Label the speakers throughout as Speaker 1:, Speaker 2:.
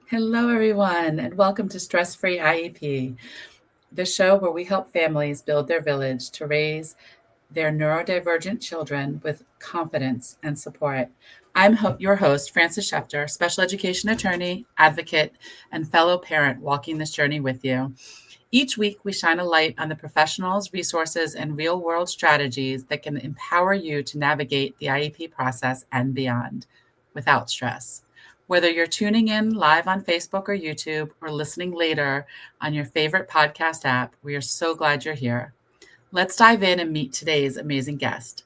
Speaker 1: Hello, everyone, and welcome to Stress Free IEP, the show where we help families build their village to raise their neurodivergent children with confidence and support. Your host, Frances Schefter, special education attorney, advocate, and fellow parent walking this journey with you. Each week, we shine a light on the professionals, resources, and real world strategies that can empower you to navigate the IEP process and beyond without stress. Whether you're tuning in live on Facebook or YouTube or listening later on your favorite podcast app, we are so glad you're here. Let's dive in and meet today's amazing guest.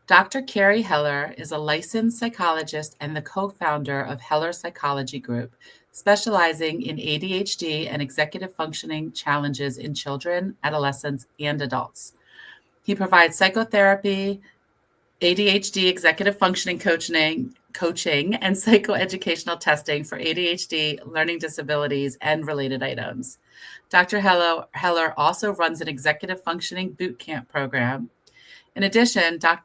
Speaker 1: Dr. Carey Heller is a licensed psychologist and the co-founder of Heller Psychology Group, specializing in ADHD and executive functioning challenges in children, adolescents, and adults. He provides psychotherapy, ADHD executive functioning coaching, and psychoeducational testing for ADHD, learning disabilities, and related items. Dr. Heller also runs an executive functioning boot camp program. In addition to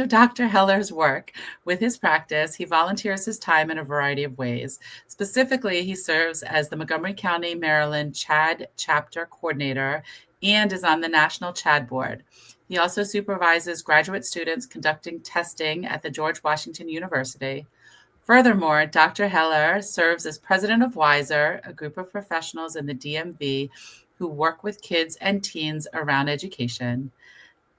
Speaker 1: Dr. Heller's work with his practice, he volunteers his time in a variety of ways. Specifically, he serves as the Montgomery County, Maryland CHAD chapter coordinator and is on the National CHAD board. He also supervises graduate students conducting testing at the George Washington University. Furthermore, Dr. Heller serves as president of WISER, a group of professionals in the DMV who work with kids and teens around education.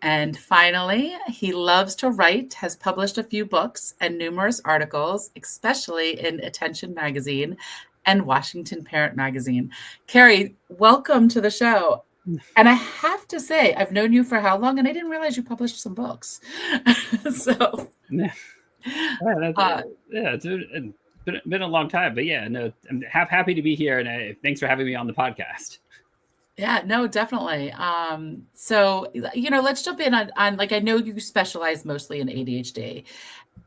Speaker 1: And finally, he loves to write, has published a few books and numerous articles, especially in Attention Magazine and Washington Parent Magazine. Carey, welcome to the show. And I have to say, I've known you for how long, and I didn't realize you published some books. So,
Speaker 2: it's been a long time, but I'm happy to be here, and thanks for having me on the podcast.
Speaker 1: Yeah, no, definitely. So, let's jump in on like, I know you specialize mostly in ADHD.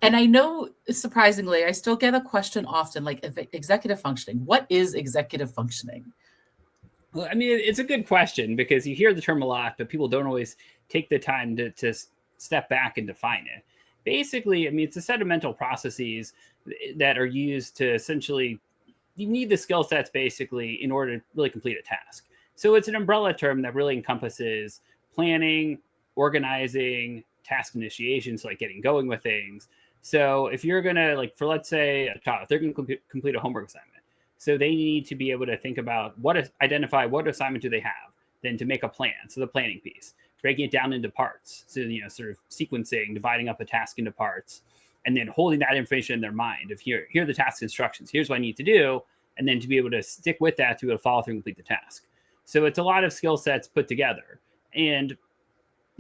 Speaker 1: And I know, surprisingly, I still get a question often, like executive functioning. What is executive functioning?
Speaker 2: Well, I mean, it's a good question because you hear the term a lot, but people don't always take the time to step back and define it. Basically, I mean, it's a set of mental processes that are used to essentially, you need the skill sets basically in order to really complete a task. So it's an umbrella term that really encompasses planning, organizing, task initiation, so like getting going with things. So if you're going to, like, for let's say a child, if they're going to complete a homework assignment, so they need to be able to think about identify what assignment do they have, then to make a plan. So the planning piece, breaking it down into parts. So, sort of sequencing, dividing up a task into parts, and then holding that information in their mind of here are the task instructions. Here's what I need to do. And then to be able to stick with that, to be able to follow through and complete the task. So it's a lot of skill sets put together. And,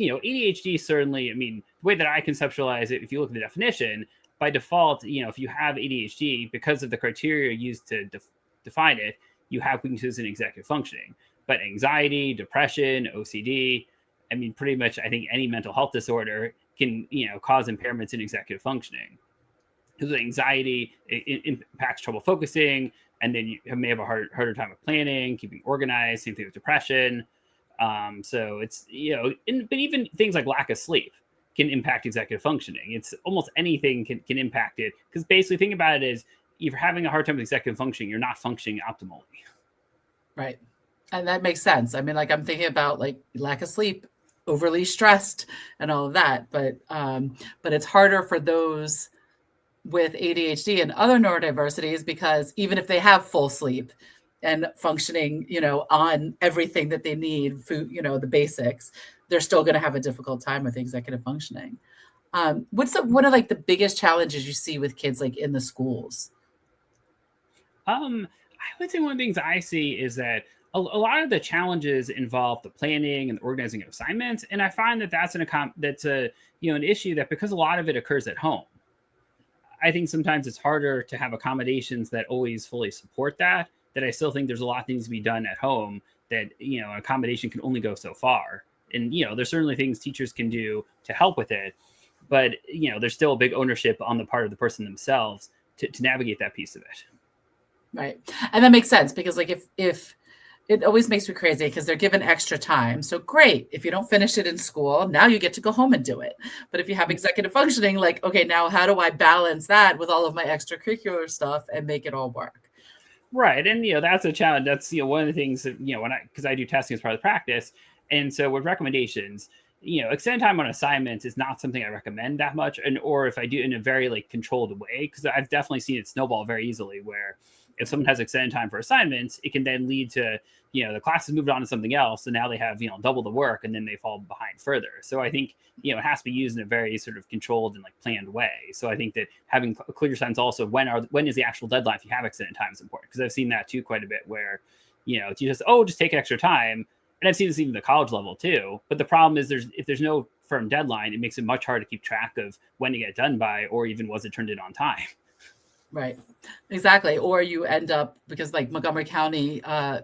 Speaker 2: ADHD certainly, I mean, the way that I conceptualize it, if you look at the definition, by default, if you have ADHD, because of the criteria used to define it, you have weaknesses in executive functioning. But anxiety, depression, OCD, I mean, pretty much, I think any mental health disorder can, cause impairments in executive functioning. Because anxiety, it impacts trouble focusing, and then you may have a harder time with planning, keeping organized. Same thing with depression. So it's, but even things like lack of sleep can impact executive functioning. It's almost anything can impact it. Because basically, think about it as, if you're having a hard time with executive functioning, you're not functioning optimally.
Speaker 1: Right. And that makes sense. I mean, like, I'm thinking about like lack of sleep, overly stressed, and all of that. But it's harder for those with ADHD and other neurodiversities, because even if they have full sleep and functioning, on everything that they need, food, the basics, they're still going to have a difficult time with executive functioning. What are like the biggest challenges you see with kids like in the schools?
Speaker 2: I would say one of the things I see is that a lot of the challenges involve the planning and the organizing of assignments, and I find that that's an issue that, because a lot of it occurs at home, I think sometimes it's harder to have accommodations that always fully support that. That I still think there's a lot that needs to be done at home. That accommodation can only go so far, and there's certainly things teachers can do to help with it, but there's still a big ownership on the part of the person themselves to navigate that piece of it.
Speaker 1: Right. And that makes sense, because like if It always makes me crazy because they're given extra time. So great. If you don't finish it in school, now you get to go home and do it. But if you have executive functioning, like, okay, now how do I balance that with all of my extracurricular stuff and make it all work?
Speaker 2: Right. And, that's a challenge. That's, one of the things that, because I do testing as part of the practice. And so with recommendations, extended time on assignments is not something I recommend that much. Or if I do in a very like controlled way, because I've definitely seen it snowball very easily where if someone has extended time for assignments, it can then lead to, the class has moved on to something else. And now they have, double the work and then they fall behind further. So I think, it has to be used in a very sort of controlled and like planned way. So I think that having a clear sense also when is the actual deadline if you have extended time is important, because I've seen that too quite a bit where, it's just take extra time. And I've seen this even at the college level too. But the problem is if there's no firm deadline, it makes it much harder to keep track of when to get it done by, or even was it turned in on time.
Speaker 1: Right. Exactly. Or you end up, because like Montgomery County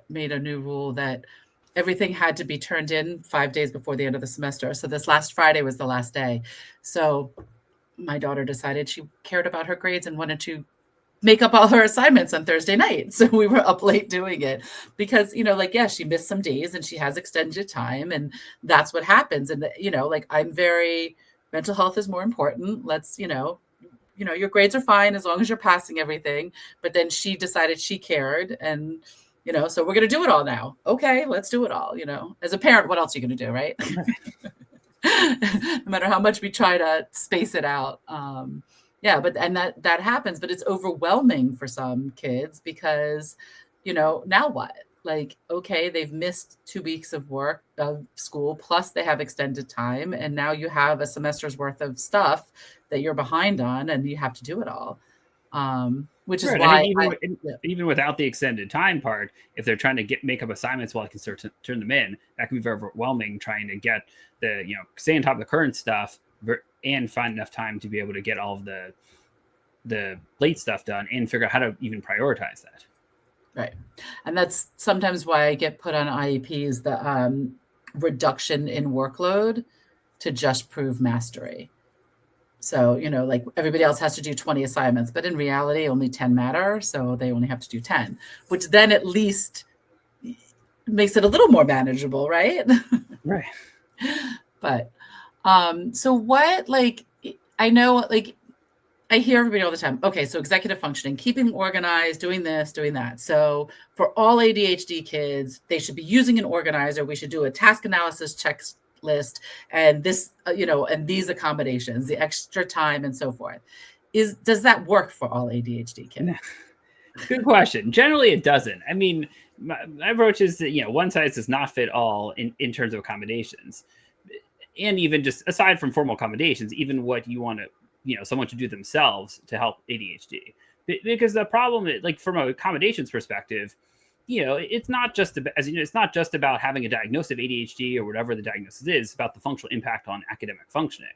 Speaker 1: made a new rule that everything had to be turned in 5 days before the end of the semester. So this last Friday was the last day. So my daughter decided she cared about her grades and wanted to make up all her assignments on Thursday night. So we were up late doing it because, she missed some days and she has extended time, and that's what happens. And, I'm very, mental health is more important. Let's, your grades are fine as long as you're passing everything. But then she decided she cared, and, so we're going to do it all now. Okay, let's do it all. As a parent, what else are you going to do, right? No matter how much we try to space it out. Yeah, but and that happens, but it's overwhelming for some kids because, now what? Like, okay, they've missed 2 weeks of school, plus they have extended time, and now you have a semester's worth of stuff that you're behind on, and you have to do it all. Which is
Speaker 2: Right.
Speaker 1: why
Speaker 2: Even without the extended time part, if they're trying to make up assignments while I can start to turn them in, that can be very overwhelming trying to get the, stay on top of the current stuff and find enough time to be able to get all of the late stuff done and figure out how to even prioritize that.
Speaker 1: Right. And that's sometimes why I get put on IEPs, the reduction in workload to just prove mastery. So, like everybody else has to do 20 assignments, but in reality, only 10 matter. So they only have to do 10, which then at least makes it a little more manageable, right?
Speaker 2: Right.
Speaker 1: But, so what, like, I know, like, I hear everybody all the time. Okay, so executive functioning, keeping organized, doing this, doing that. So for all ADHD kids, they should be using an organizer. We should do a task analysis checklist, and this, and these accommodations, the extra time, and so forth. Does that work for all ADHD kids?
Speaker 2: Good question. Generally, it doesn't. I mean, my approach is that one size does not fit all in terms of accommodations, and even just aside from formal accommodations, even what you want to someone to do themselves to help ADHD. Because the problem, like from an accommodations perspective, it's not just about, it's not just about having a diagnosis of ADHD or whatever the diagnosis is. It's about the functional impact on academic functioning.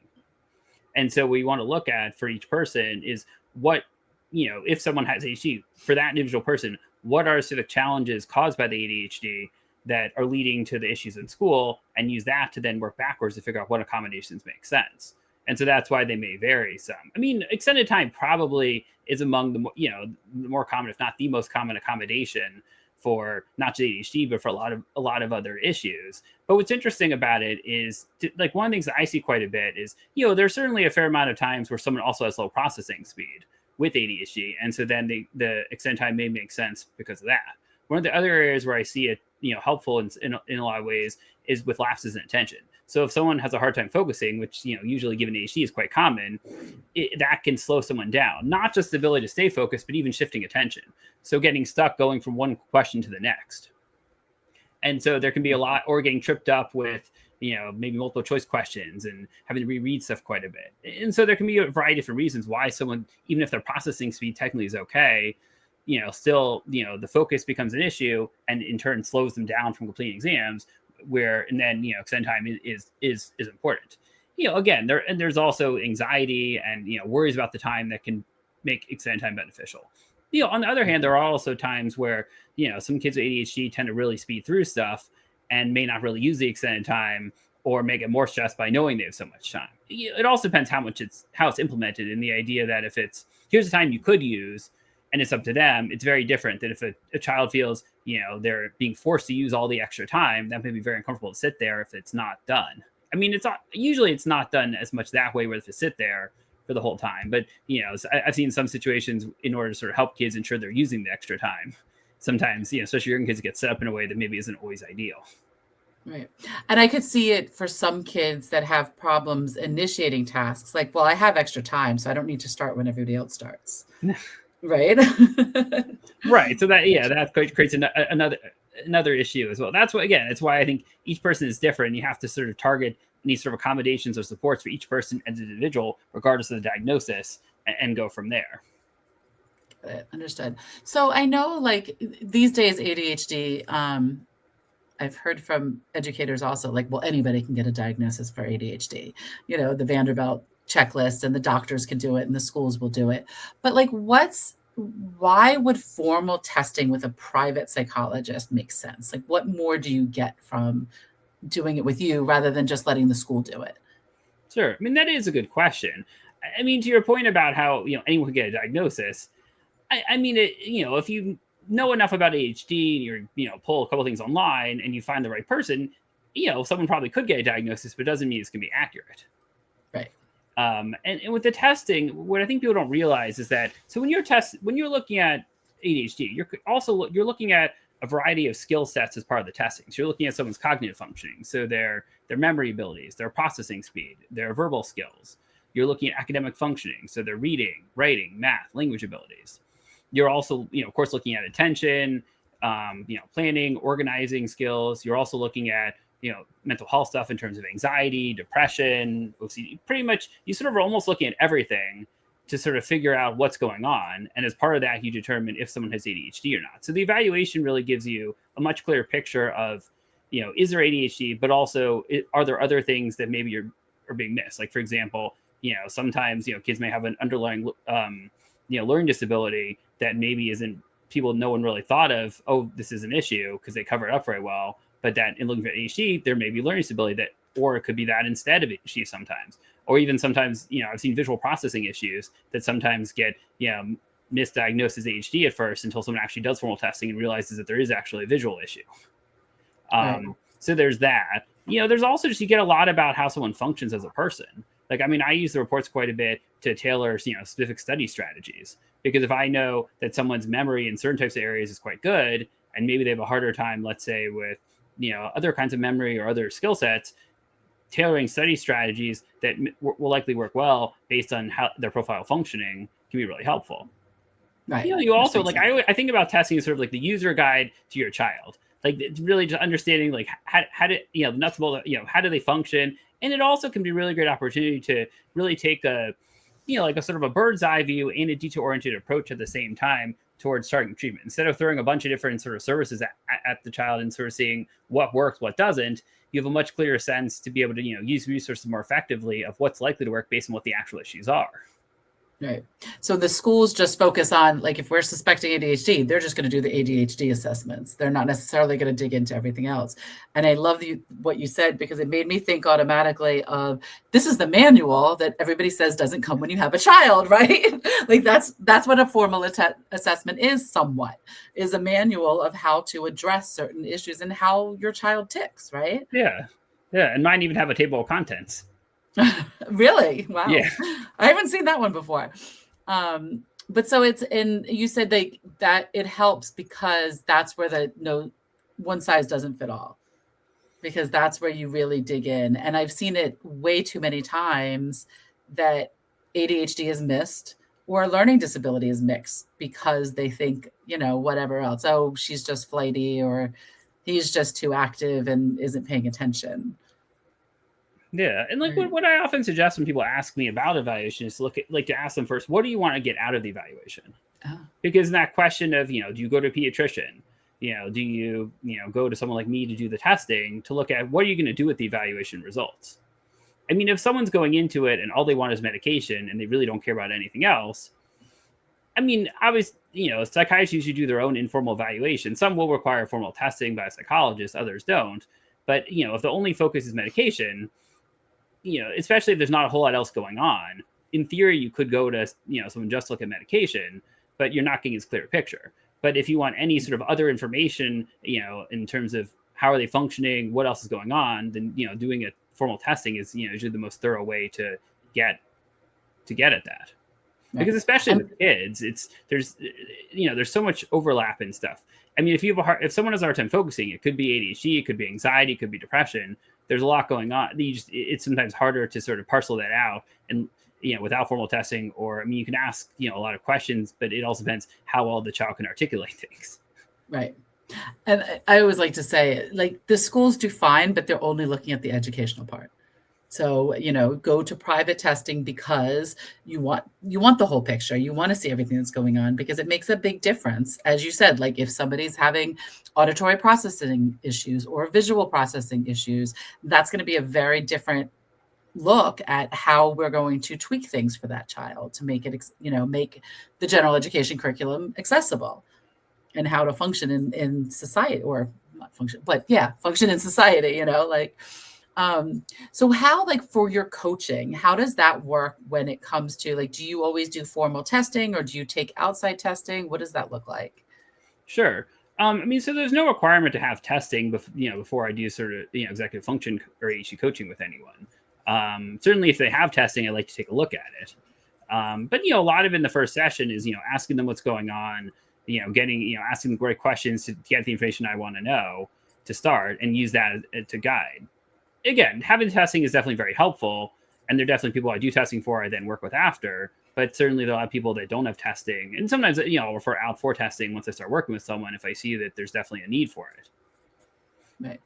Speaker 2: And so what you want to look at for each person is what, if someone has ADHD, for that individual person, what are sort of challenges caused by the ADHD that are leading to the issues in school, and use that to then work backwards to figure out what accommodations make sense. And so that's why they may vary some. I mean, extended time probably is among the more common, if not the most common accommodation for not just ADHD, but for a lot of other issues. But what's interesting about it is, like, one of the things that I see quite a bit is, there's certainly a fair amount of times where someone also has low processing speed with ADHD, and so then the extended time may make sense because of that. One of the other areas where I see it, helpful in a lot of ways is with lapses in attention. So if someone has a hard time focusing, which, usually given ADHD is quite common, that can slow someone down. Not just the ability to stay focused, but even shifting attention. So getting stuck going from one question to the next. And so there can be a lot, or getting tripped up with, maybe multiple choice questions and having to reread stuff quite a bit. And so there can be a variety of different reasons why someone, even if their processing speed technically is okay, still, the focus becomes an issue and in turn slows them down from completing exams, and then, extended time is important. Again, there's also anxiety and, worries about the time that can make extended time beneficial. On the other hand, there are also times where, some kids with ADHD tend to really speed through stuff and may not really use the extended time, or may get more stressed by knowing they have so much time. It also depends how it's implemented, in the idea that if it's, here's the time you could use, and it's up to them. It's very different than if a child feels, they're being forced to use all the extra time. That may be very uncomfortable to sit there if it's not done. I mean, it's not done as much that way where if you sit there for the whole time. But, I've seen some situations in order to sort of help kids ensure they're using the extra time. Sometimes, especially young kids get set up in a way that maybe isn't always ideal.
Speaker 1: Right. And I could see it for some kids that have problems initiating tasks. Like, well, I have extra time, so I don't need to start when everybody else starts. Right.
Speaker 2: Right. So that creates another issue as well. That's why, again, it's why I think each person is different. You have to sort of target these sort of accommodations or supports for each person as an individual, regardless of the diagnosis, and go from there.
Speaker 1: Understood. So I know, like, these days, ADHD, I've heard from educators also, like, well, anybody can get a diagnosis for ADHD. The Vanderbilt checklist, and the doctors can do it, and the schools will do it. But, like, why would formal testing with a private psychologist make sense? Like, what more do you get from doing it with you rather than just letting the school do it?
Speaker 2: Sure. I mean, that is a good question. I mean, to your point about how, anyone can get a diagnosis, I mean, if you know enough about ADHD and you're, pull a couple things online and you find the right person, someone probably could get a diagnosis, but it doesn't mean it's going to be accurate.
Speaker 1: Right.
Speaker 2: And with the testing, what I think people don't realize is that, so when you're looking at ADHD, you're looking at a variety of skill sets as part of the testing. So you're looking at someone's cognitive functioning. So their memory abilities, their processing speed, their verbal skills. You're looking at academic functioning. So their reading, writing, math, language abilities. You're also, of course, looking at attention, planning, organizing skills. You're also looking at, mental health stuff in terms of anxiety, depression, OCD. Pretty much, you sort of are almost looking at everything to sort of figure out what's going on. And as part of that, you determine if someone has ADHD or not. So the evaluation really gives you a much clearer picture of, is there ADHD, but also are there other things that maybe are being missed? Like, for example, sometimes, kids may have an underlying, learning disability that maybe no one really thought of, oh, this is an issue because they cover it up very well. But that in looking at ADHD, there may be learning disability or it could be that instead of ADHD sometimes. Or even sometimes, I've seen visual processing issues that sometimes get, misdiagnosed as ADHD at first until someone actually does formal testing and realizes that there is actually a visual issue.
Speaker 1: Right.
Speaker 2: So there's that. There's also just, you get a lot about how someone functions as a person. Like, I mean, I use the reports quite a bit to tailor, specific study strategies. Because if I know that someone's memory in certain types of areas is quite good, and maybe they have a harder time, let's say, with, other kinds of memory or other skill sets, tailoring study strategies that will likely work well based on how their profile functioning can be really helpful.
Speaker 1: Right.
Speaker 2: You also, like, I think about testing as sort of like the user guide to your child. Like, it's really just understanding, like, how do, nuts and bolts, how do they function? And it also can be a really great opportunity to really take a, like a sort of a bird's eye view and a detail-oriented approach at the same time towards starting treatment. Instead of throwing a bunch of different sort of services at the child and sort of seeing what works, what doesn't, you have a much clearer sense to be able to, use resources more effectively of what's likely to work based on what the actual issues are.
Speaker 1: Right. So the schools just focus on, like, if we're suspecting ADHD, they're just going to do the ADHD assessments. They're not necessarily going to dig into everything else. And I love what you said, because it made me think automatically of, this is the manual that everybody says doesn't come when you have a child, right? Like, that's what a formal assessment is, somewhat, is a manual of how to address certain issues and how your child ticks, right?
Speaker 2: Yeah. Yeah. And mine even have a table of contents.
Speaker 1: Really? Wow.
Speaker 2: Yeah.
Speaker 1: I haven't seen that one before. But so you said that it helps because that's where one size doesn't fit all, because that's where you really dig in. And I've seen it way too many times that ADHD is missed or learning disability is mixed because they think, whatever else. Oh, she's just flighty, or he's just too active and isn't paying attention.
Speaker 2: Yeah. And like, what I often suggest when people ask me about evaluation is to ask them first, what do you want to get out of the evaluation? Oh. Because in that question of, do you go to a pediatrician? Do you, go to someone like me to do the testing, to look at what are you going to do with the evaluation results? I mean, if someone's going into it and all they want is medication and they really don't care about anything else, I mean, obviously, psychiatrists usually do their own informal evaluation. Some will require formal testing by a psychologist, others don't. But, if the only focus is medication, especially if there's not a whole lot else going on, in theory, you could go to, someone just look at medication. but you're not getting as clear a picture. But if you want any sort of other information, in terms of how are they functioning, what else is going on, then, doing a formal testing is, usually the most thorough way to get at that.
Speaker 1: Right.
Speaker 2: Because especially with kids, there's so much overlap and stuff. I mean, if someone has a hard time focusing, it could be ADHD, it could be anxiety, it could be depression. There's a lot going on. It's sometimes harder to sort of parcel that out, and without formal testing. Or, I mean, you can ask a lot of questions, but it also depends how well the child can articulate things.
Speaker 1: Right. And I always like to say, like, the schools do fine, but they're only looking at the educational part. So, go to private testing because you want the whole picture. You want to see everything that's going on, because it makes a big difference. As you said, like, if somebody's having auditory processing issues or visual processing issues, that's going to be a very different look at how we're going to tweak things for that child to make it, make the general education curriculum accessible, and how to function in society, or not function, but function in society, so how, like, for your coaching, how does that work when it comes to, like, do you always do formal testing, or do you take outside testing? What does that look like?
Speaker 2: Sure. I mean, so there's no requirement to have testing, before I do sort of, executive function or ADHD coaching with anyone. Certainly if they have testing, I like to take a look at it. But, a lot of it in the first session is, asking them what's going on, asking them great questions to get the information I want to know to start, and use that to guide. Again, having testing is definitely very helpful, and there are definitely people I do testing for I then work with after. But certainly there are a lot of people that don't have testing, and sometimes I'll refer out for testing once I start working with someone if I see that there's definitely a need for it.
Speaker 1: Right.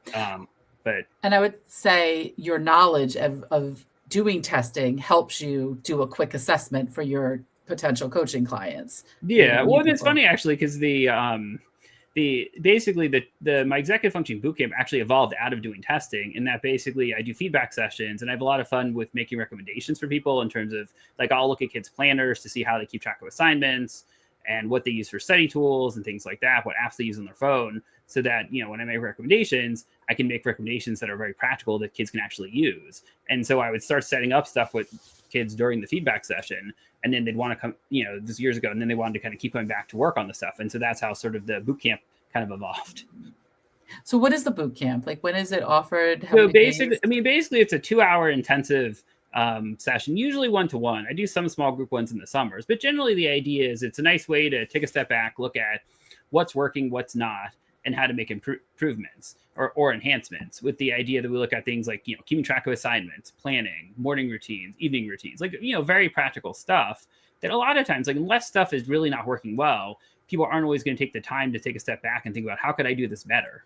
Speaker 1: And I would say your knowledge of doing testing helps you do a quick assessment for your potential coaching clients.
Speaker 2: Yeah, well, it's funny actually, because my executive functioning bootcamp actually evolved out of doing testing, in that basically I do feedback sessions, and I have a lot of fun with making recommendations for people in terms of, like, I'll look at kids' planners to see how they keep track of assignments and what they use for study tools and things like that, what apps they use on their phone, so that, when I make recommendations, I can make recommendations that are very practical that kids can actually use. And so I would start setting up stuff with kids during the feedback session, and then they'd want to come, this years ago, and then they wanted to kind of keep coming back to work on the stuff. And so that's how sort of the boot camp kind of evolved.
Speaker 1: So what is the boot camp? Like, when is it offered?
Speaker 2: So basically it's a 2-hour intensive session, usually 1-to-1. I do some small group ones in the summers, but generally the idea is it's a nice way to take a step back, look at what's working, what's not, and how to make improvements or enhancements, with the idea that we look at things like, keeping track of assignments, planning, morning routines, evening routines, like, very practical stuff that a lot of times, like, unless stuff is really not working well, people aren't always going to take the time to take a step back and think about, how could I do this better?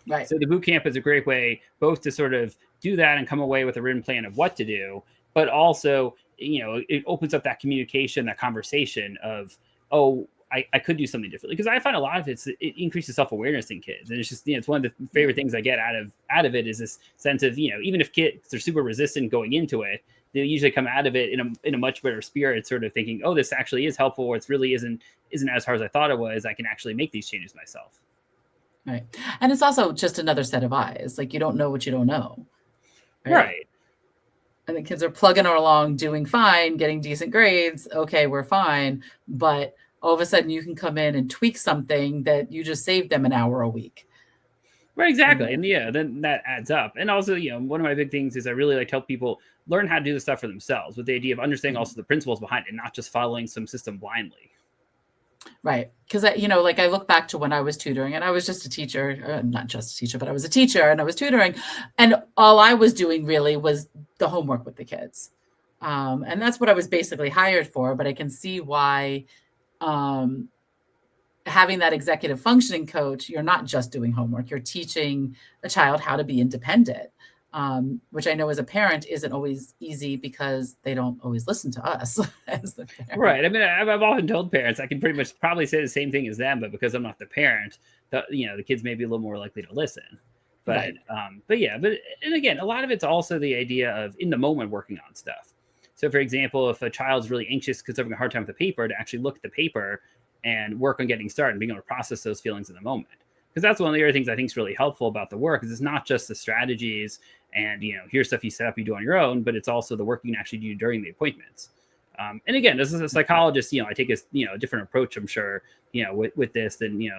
Speaker 1: Right.
Speaker 2: So the boot camp is a great way both to sort of do that and come away with a written plan of what to do, but also, it opens up that communication, that conversation of, oh, I could do something differently. Because I find a lot of it increases self-awareness in kids. And it's just, it's one of the favorite things I get out of it is this sense of, even if kids are super resistant going into it, they usually come out of it in a much better spirit, sort of thinking, oh, this actually is helpful, or it really isn't as hard as I thought it was. I can actually make these changes myself.
Speaker 1: Right. And it's also just another set of eyes. Like, you don't know what you don't know.
Speaker 2: Right.
Speaker 1: And the kids are plugging along, doing fine, getting decent grades. Okay, we're fine. But all of a sudden you can come in and tweak something that you just saved them an hour a week.
Speaker 2: Right, exactly. And then that adds up. And also, one of my big things is I really like to help people learn how to do this stuff for themselves, with the idea of understanding also the principles behind it, not just following some system blindly.
Speaker 1: Right. Because, like, I look back to when I was tutoring, and I was just a teacher, not just a teacher, but I was a teacher, and I was tutoring, and all I was doing really was the homework with the kids. And that's what I was basically hired for. But I can see why having that executive functioning coach, you're not just doing homework, you're teaching a child how to be independent, which I know as a parent isn't always easy, because they don't always listen to us as the parent.
Speaker 2: Right. I mean, I've often told parents I can pretty much probably say the same thing as them, but because I'm not the parent, the kids may be a little more likely to listen. But right. And again, a lot of it's also the idea of in the moment working on stuff. So, for example, if a child's really anxious because they're having a hard time with the paper, to actually look at the paper and work on getting started and being able to process those feelings in the moment. Because that's one of the other things I think is really helpful about the work, is it's not just the strategies and, here's stuff you set up, you do on your own, but it's also the work you can actually do during the appointments. And again, as a psychologist, I take a different approach, I'm sure, with this than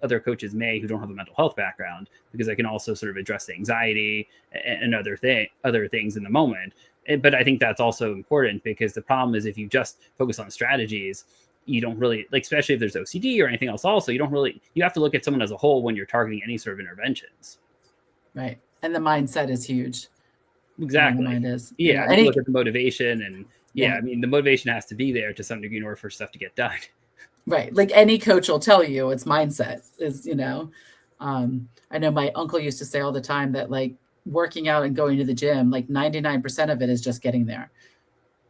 Speaker 2: other coaches may who don't have a mental health background, because I can also sort of address the anxiety and other things in the moment. But I think that's also important, because the problem is if you just focus on strategies, you don't really, like, especially if there's OCD or anything else, also you have to look at someone as a whole when you're targeting any sort of interventions.
Speaker 1: Right. And the mindset is huge.
Speaker 2: Exactly.
Speaker 1: The mind is.
Speaker 2: Yeah. I mean, look at the motivation, and
Speaker 1: Yeah.
Speaker 2: I mean, the motivation has to be there to some degree in order for stuff to get done.
Speaker 1: Right. Like any coach will tell you, it's mindset is, I know my uncle used to say all the time that, like, working out and going to the gym, like 99% of it is just getting there.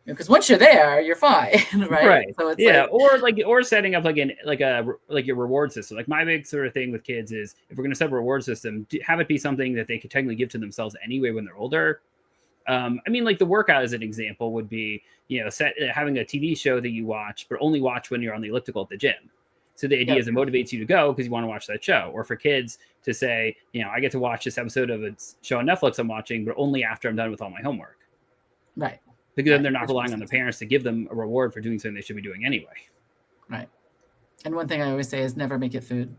Speaker 1: Because once you're there, you're fine, right?
Speaker 2: Right.
Speaker 1: So it's
Speaker 2: Yeah, or setting up like your reward system. Like, my big sort of thing with kids is, if we're going to set a reward system, have it be something that they could technically give to themselves anyway when they're older. I mean, like, the workout as an example would be, having a TV show that you watch, but only watch when you're on the elliptical at the gym. So the idea is it motivates you to go because you want to watch that show. Or for kids to say, I get to watch this episode of a show on Netflix I'm watching, but only after I'm done with all my homework.
Speaker 1: Right.
Speaker 2: Because then they're not relying on the parents to give them a reward for doing something they should be doing anyway.
Speaker 1: Right. And one thing I always say is never make it food,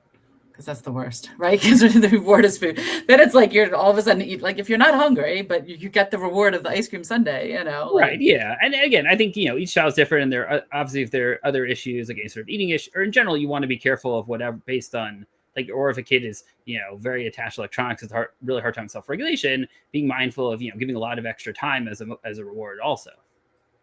Speaker 1: because that's the worst, right? Because the reward is food. Then it's like you're all of a sudden eat, like, if you're not hungry, but you get the reward of the ice cream sundae,
Speaker 2: Right. Yeah. And again, I think, each child's different, and there obviously, if there are other issues, like any sort of eating issue, or in general, you want to be careful of whatever based on, like, or if a kid is, very attached to electronics, it's really hard time self-regulation, being mindful of, giving a lot of extra time as a reward also.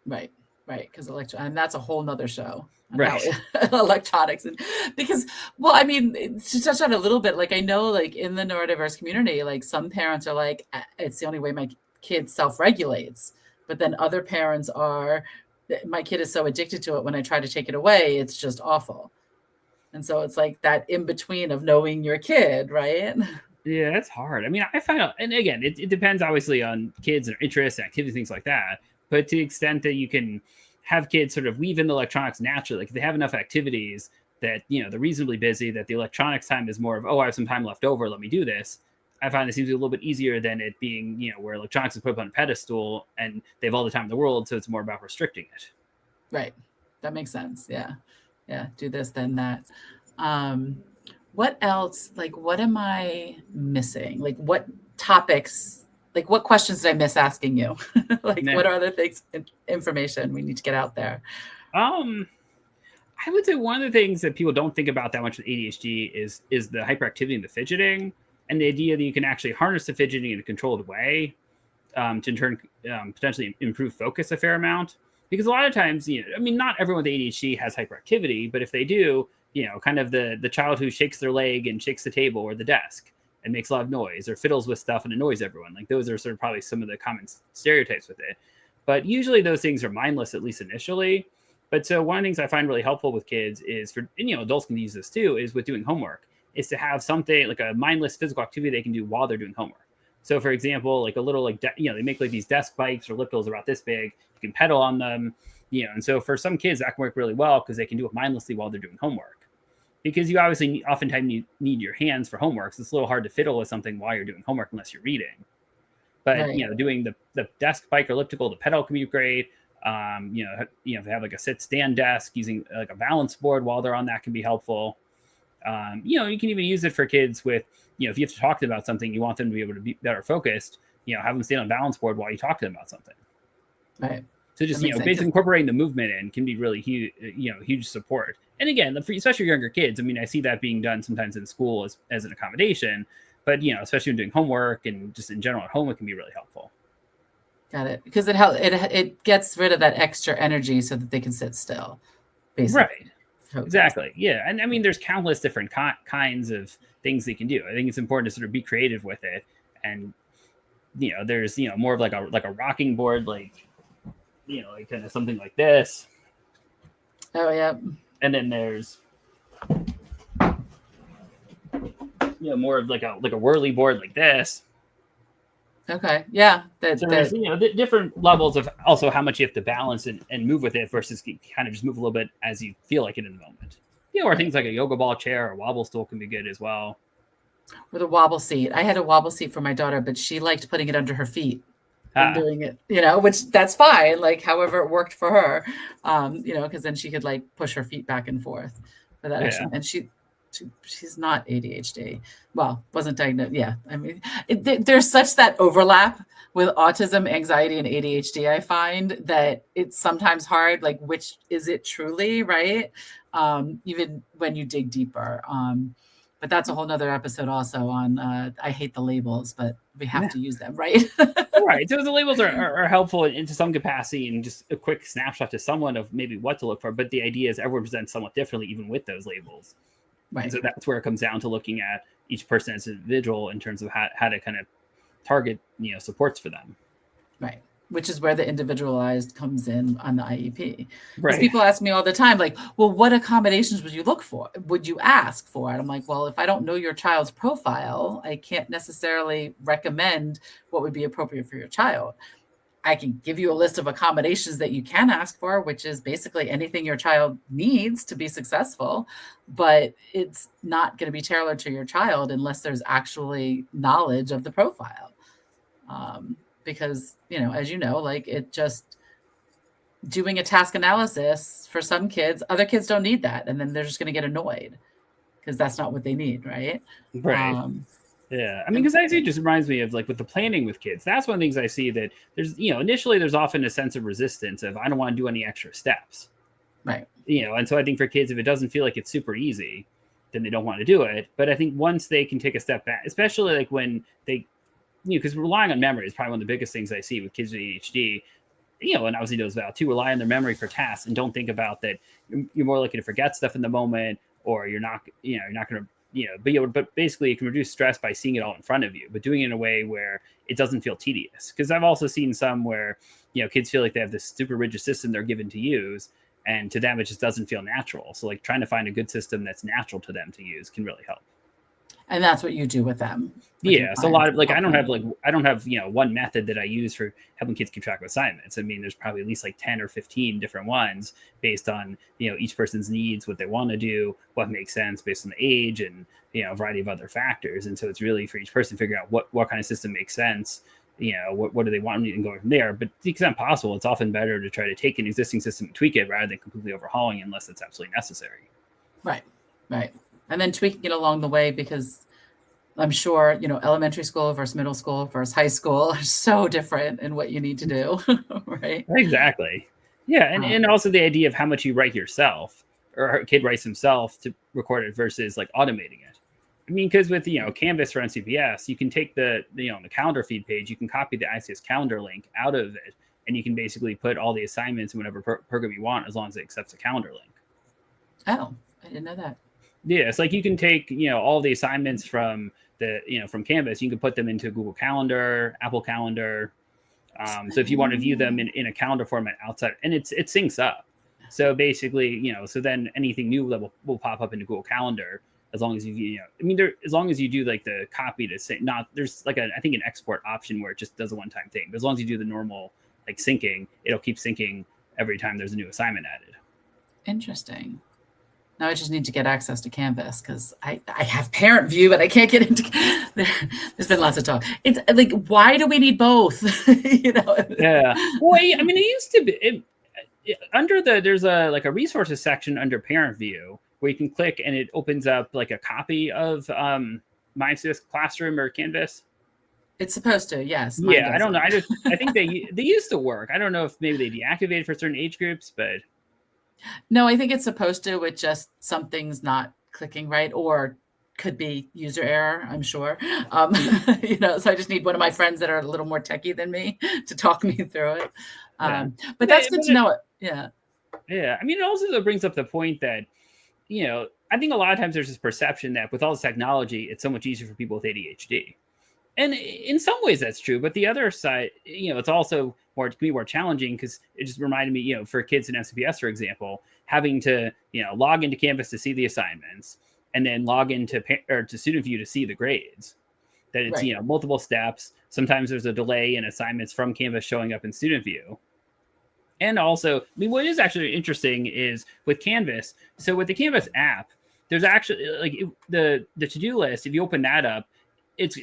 Speaker 1: Right. Right. Because and that's a whole nother show.
Speaker 2: Right.
Speaker 1: Electronics. And because, well, I mean, to touch on a little bit, like, I know, like, in the neurodiverse community, like, some parents are like, it's the only way my kid self-regulates. But then other parents are, my kid is so addicted to it, when I try to take it away, it's just awful. And so it's like that in between of knowing your kid, right?
Speaker 2: Yeah, it's hard. I mean, I find out, and again, it depends obviously on kids and their interests and activities, things like that. But to the extent that you can have kids sort of weave in the electronics naturally, like if they have enough activities that, they're reasonably busy, that the electronics time is more of, oh, I have some time left over, let me do this. I find it seems to be a little bit easier than it being, where electronics is put up on a pedestal and they have all the time in the world. So it's more about restricting it.
Speaker 1: Right. That makes sense. Yeah. Yeah. Do this, then that. What else? Like, what am I missing? Like, what topics, like, what questions did I miss asking you? Like, what are other things, information we need to get out there?
Speaker 2: I would say one of the things that people don't think about that much with ADHD is the hyperactivity and the fidgeting, and the idea that you can actually harness the fidgeting in a controlled way to in turn potentially improve focus a fair amount. Because a lot of times, I mean, not everyone with ADHD has hyperactivity, but if they do, kind of the child who shakes their leg and shakes the table or the desk and makes a lot of noise, or fiddles with stuff and annoys everyone. Like, those are sort of probably some of the common stereotypes with it. But usually those things are mindless, at least initially. But so one of the things I find really helpful with kids is and adults can use this too, is with doing homework, is to have something like a mindless physical activity they can do while they're doing homework. So for example, like a little, like, they make like these desk bikes or ellipticals about this big, you can pedal on them, and so for some kids that can work really well because they can do it mindlessly while they're doing homework. Because you obviously oftentimes need your hands for homework. So it's a little hard to fiddle with something while you're doing homework unless you're reading. But,
Speaker 1: Right.
Speaker 2: Doing the desk bike or elliptical, the pedal can be great. If they have like a sit-stand desk, using like a balance board while they're on that can be helpful. You can even use it for kids with, if you have to talk to them about something, you want them to be able to be better focused, have them stand on a balance board while you talk to them about something.
Speaker 1: Right.
Speaker 2: So just, basically incorporating the movement in can be really huge, huge support. And again, especially younger kids, I mean, I see that being done sometimes in school as an accommodation, but, especially when doing homework and just in general at home, it can be really helpful.
Speaker 1: Got it. Because it gets rid of that extra energy so that they can sit still, basically.
Speaker 2: Right. Exactly. Yeah. And I mean, there's countless different kinds of things they can do. I think it's important to sort of be creative with it. And, there's, more of like a rocking board, like kind of something like this.
Speaker 1: Oh, yeah.
Speaker 2: And then there's, more of like a whirly board like this.
Speaker 1: Okay. Yeah.
Speaker 2: So there's, different levels of also how much you have to balance and move with it versus kind of just move a little bit as you feel like it in the moment. Or things like a yoga ball chair or wobble stool can be good as well.
Speaker 1: Or the wobble seat. I had a wobble seat for my daughter, but she liked putting it under her feet. and doing it, which that's fine, like however it worked for her, because then she could like push her feet back and forth for that action. And she's not ADHD. Well, wasn't diagnosed. Yeah. I mean, there's such that overlap with autism, anxiety, and ADHD, I find that it's sometimes hard, like, which is it truly, right? Even when you dig deeper. But that's a whole nother episode also on, I hate the labels, but we have to use them, right?
Speaker 2: Right. So the labels are helpful into some capacity and just a quick snapshot to someone of maybe what to look for. But the idea is everyone presents somewhat differently, even with those labels. Right. And so that's where it comes down to looking at each person as an individual in terms of how to kind of target, supports for them.
Speaker 1: Right. Which is where the individualized comes in on the IEP. Because people ask me all the time, like, well, what accommodations would you look for? Would you ask for? And I'm like, well, if I don't know your child's profile, I can't necessarily recommend what would be appropriate for your child. I can give you a list of accommodations that you can ask for, which is basically anything your child needs to be successful, but it's not going to be tailored to your child unless there's actually knowledge of the profile. Because, as you know, like it just doing a task analysis for some kids, other kids don't need that. And then they're just going to get annoyed because that's not what they need. Right.
Speaker 2: Right. Yeah. I mean, because it just reminds me of like with the planning with kids, that's one of the things I see that there's, initially there's often a sense of resistance of I don't want to do any extra steps.
Speaker 1: Right.
Speaker 2: And so I think for kids, if it doesn't feel like it's super easy, then they don't want to do it. But I think once they can take a step back, especially like when they, because relying on memory is probably one of the biggest things I see with kids with ADHD, and obviously those about too, rely on their memory for tasks and don't think about that you're more likely to forget stuff in the moment, or you're not going to, be able, but basically it can reduce stress by seeing it all in front of you, but doing it in a way where it doesn't feel tedious. Because I've also seen some where, kids feel like they have this super rigid system they're given to use, and to them, it just doesn't feel natural. So like trying to find a good system that's natural to them to use can really help.
Speaker 1: And that's what you do with them.
Speaker 2: Yeah. So a lot of like, I don't have one method that I use for helping kids keep track of assignments. I mean, there's probably at least like 10 or 15 different ones based on, each person's needs, what they want to do, what makes sense based on the age and, a variety of other factors. And so it's really for each person to figure out what kind of system makes sense. What do they want and going from there. But to the extent possible, it's often better to try to take an existing system and tweak it rather than completely overhauling it unless it's absolutely necessary.
Speaker 1: Right. Right. And then tweaking it along the way, because I'm sure, elementary school versus middle school versus high school are so different in what you need to do. Right.
Speaker 2: Exactly. Yeah. And also the idea of how much you write yourself or a kid writes himself to record it versus like automating it. I mean, because with, Canvas for NCPS, you can take the calendar feed page, you can copy the ICS calendar link out of it, and you can basically put all the assignments in whatever program you want as long as it accepts a calendar link.
Speaker 1: Oh, I didn't know that.
Speaker 2: Yeah, it's like you can take, all the assignments from from Canvas, you can put them into Google Calendar, Apple Calendar. So if you want to view them in a calendar format outside, and it syncs up. So basically, so then anything new that will pop up into Google Calendar, as long as as long as you do like the copy to say, there's like I think an export option where it just does a one-time thing. But as long as you do the normal like syncing, it'll keep syncing every time there's a new assignment added.
Speaker 1: Interesting. Now I just need to get access to Canvas because I have parent view, but I can't get into. There's been lots of talk. It's like, why do we need both?
Speaker 2: Yeah. Well, I mean, it used to be there's a resources section under parent view where you can click and it opens up like a copy of MySys Classroom or Canvas.
Speaker 1: It's supposed to, yes.
Speaker 2: Yeah, I don't know. I think they used to work. I don't know if maybe they deactivated for certain age groups, but.
Speaker 1: No, I think it's supposed to, with just something's not clicking right, or could be user error, I'm sure. So I just need one of my friends that are a little more techie than me to talk me through it. But that's good to know it. Yeah.
Speaker 2: Yeah. I mean, it also brings up the point that, I think a lot of times there's this perception that with all this technology, it's so much easier for people with ADHD. And in some ways that's true, but the other side, it's also can be more challenging because it just reminded me, for kids in SCPS, for example, having to, log into Canvas to see the assignments and then log into to Student View to see the grades. That it's, right. Multiple steps. Sometimes there's a delay in assignments from Canvas showing up in Student View. And also, I mean, what is actually interesting is with Canvas. So with the Canvas app, there's actually the to-do list. If you open that up, it's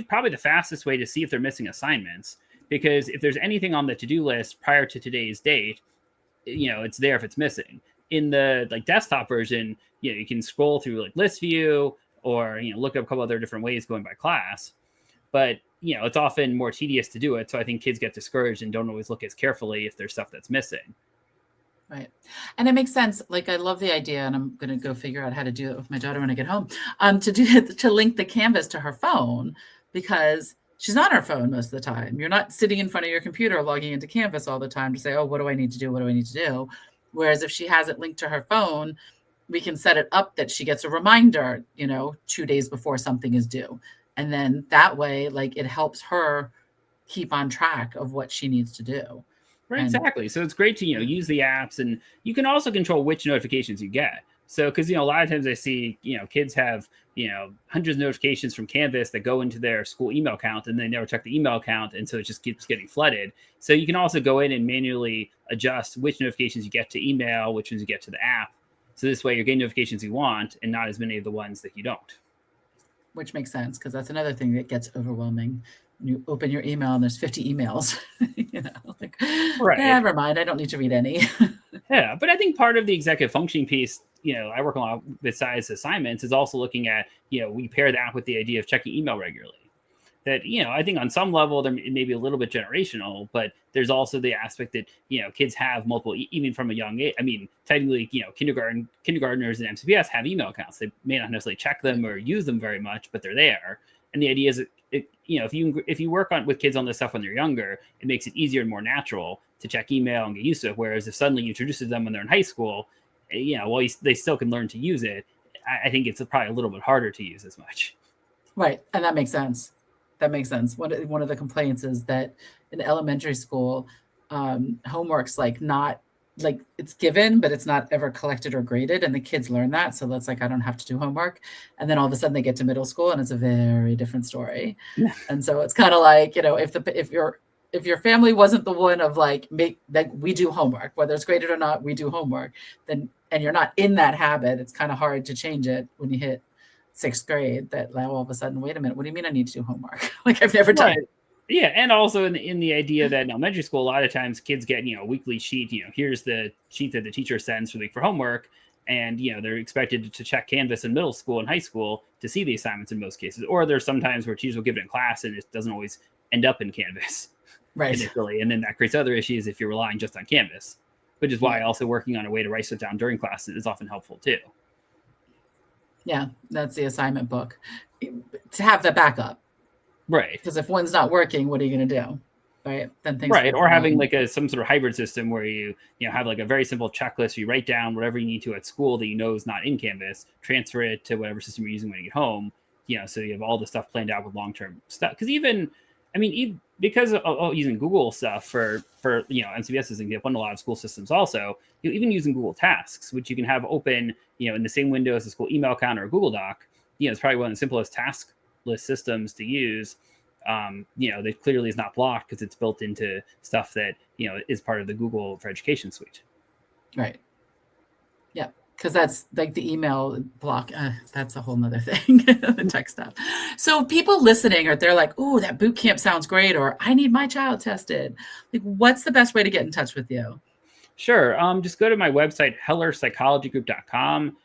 Speaker 2: probably the fastest way to see if they're missing assignments, because if there's anything on the to-do list prior to today's date, it's there if it's missing. In the like desktop version, you can scroll through like list view or look up a couple other different ways going by class, but it's often more tedious to do it. So I think kids get discouraged and don't always look as carefully if there's stuff that's missing.
Speaker 1: Right. And it makes sense. Like, I love the idea, and I'm going to go figure out how to do it with my daughter when I get home, to link the Canvas to her phone, because she's on her phone most of the time. You're not sitting in front of your computer logging into Canvas all the time to say, oh, what do I need to do? What do I need to do? Whereas if she has it linked to her phone, we can set it up that she gets a reminder, 2 days before something is due. And then that way, like, it helps her keep on track of what she needs to do.
Speaker 2: Right, exactly. So it's great to use the apps, and you can also control which notifications you get. So because a lot of times I see kids have hundreds of notifications from Canvas that go into their school email account, and they never check the email account, and so it just keeps getting flooded. So you can also go in and manually adjust which notifications you get to email, which ones you get to the app. So this way you're getting notifications you want and not as many of the ones that you don't.
Speaker 1: Which makes sense, because that's another thing that gets overwhelming. You open your email and there's 50 emails, like,
Speaker 2: right.
Speaker 1: Never mind, I don't need to read any.
Speaker 2: Yeah, but I think part of the executive functioning piece, I work a lot besides assignments, is also looking at, we pair that with the idea of checking email regularly. That, I think on some level, there may be a little bit generational, but there's also the aspect that, kids have multiple, even from a young age. I mean, technically, kindergartners and MCPS have email accounts. They may not necessarily check them or use them very much, but they're there. And the idea is that, if you work with kids on this stuff when they're younger, it makes it easier and more natural to check email and get used to it. Whereas if suddenly you introduce it to them when they're in high school, they still can learn to use it. I think it's probably a little bit harder to use as much.
Speaker 1: Right. And that makes sense. One of the complaints is that in elementary school, homework's not it's given, but it's not ever collected or graded. And the kids learn that. So that's like, I don't have to do homework. And then all of a sudden they get to middle school and it's a very different story. And so it's kind of like, if your family wasn't the one of we do homework, whether it's graded or not, we do homework, then, and you're not in that habit, it's kind of hard to change it when you hit 6th grade, that all of a sudden, wait a minute, what do you mean I need to do homework? Like, I've never done it.
Speaker 2: Yeah, and also in the idea that in elementary school, a lot of times kids get a weekly sheet. Here's the sheet that the teacher sends for the week for homework, and they're expected to check Canvas in middle school and high school to see the assignments in most cases. Or there's sometimes where teachers will give it in class and it doesn't always end up in Canvas initially, and then that creates other issues if you're relying just on Canvas, which is why also working on a way to write it down during class is often helpful too.
Speaker 1: Yeah, that's the assignment book, to have the backup.
Speaker 2: Right.
Speaker 1: Because if one's not working, what are you going to do? Right. Then things.
Speaker 2: Right. Or having some sort of hybrid system where you have a very simple checklist. You write down whatever you need to at school that is not in Canvas, transfer it to whatever system you're using when you get home. So you have all the stuff planned out with long-term stuff. Because even because of using Google stuff for NCBS as an example, and a lot of school systems also, even using Google Tasks, which you can have open, in the same window as a school email account or a Google Doc. It's probably one of the simplest task list systems to use. That clearly is not blocked because it's built into stuff that is part of the Google for Education suite.
Speaker 1: Right. Yeah, because that's like the email block. That's a whole nother thing, the tech stuff. So people listening, they're like, "Oh, that boot camp sounds great," or "I need my child tested." Like, what's the best way to get in touch with you?
Speaker 2: Sure. Just go to my website, hellerpsychologygroup.com.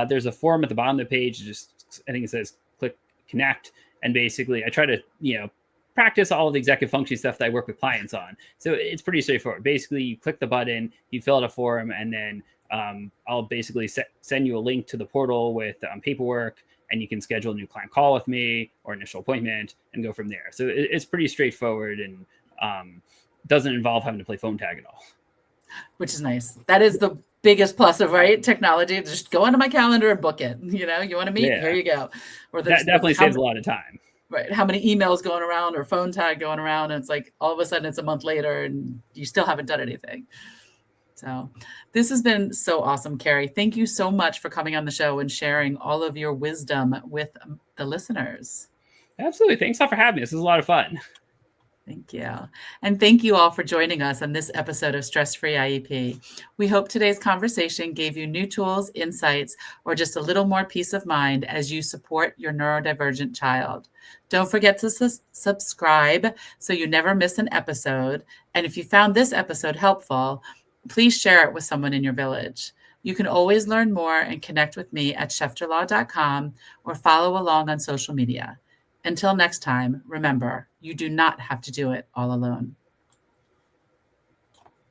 Speaker 2: There's a form at the bottom of the page. I think it says click connect. And basically, I try to, practice all of the executive function stuff that I work with clients on. So it's pretty straightforward. Basically, you click the button, you fill out a form, and then I'll basically send you a link to the portal with paperwork, and you can schedule a new client call with me or initial appointment and go from there. So it's pretty straightforward and doesn't involve having to play phone tag at all.
Speaker 1: Which is nice. That is the biggest plus of technology. Just go onto my calendar and book it. You want to meet? Here you go.
Speaker 2: Or that definitely saves a lot of time.
Speaker 1: Right. How many emails going around or phone tag going around? And it's like all of a sudden it's a month later and you still haven't done anything. So this has been so awesome, Carey. Thank you so much for coming on the show and sharing all of your wisdom with the listeners.
Speaker 2: Absolutely. Thanks a lot for having me. This was a lot of fun.
Speaker 1: Thank you. And thank you all for joining us on this episode of Stress Free IEP. We hope today's conversation gave you new tools, insights, or just a little more peace of mind as you support your neurodivergent child. Don't forget to subscribe so you never miss an episode. And if you found this episode helpful, please share it with someone in your village. You can always learn more and connect with me at schefterlaw.com or follow along on social media. Until next time, remember, you do not have to do it all alone.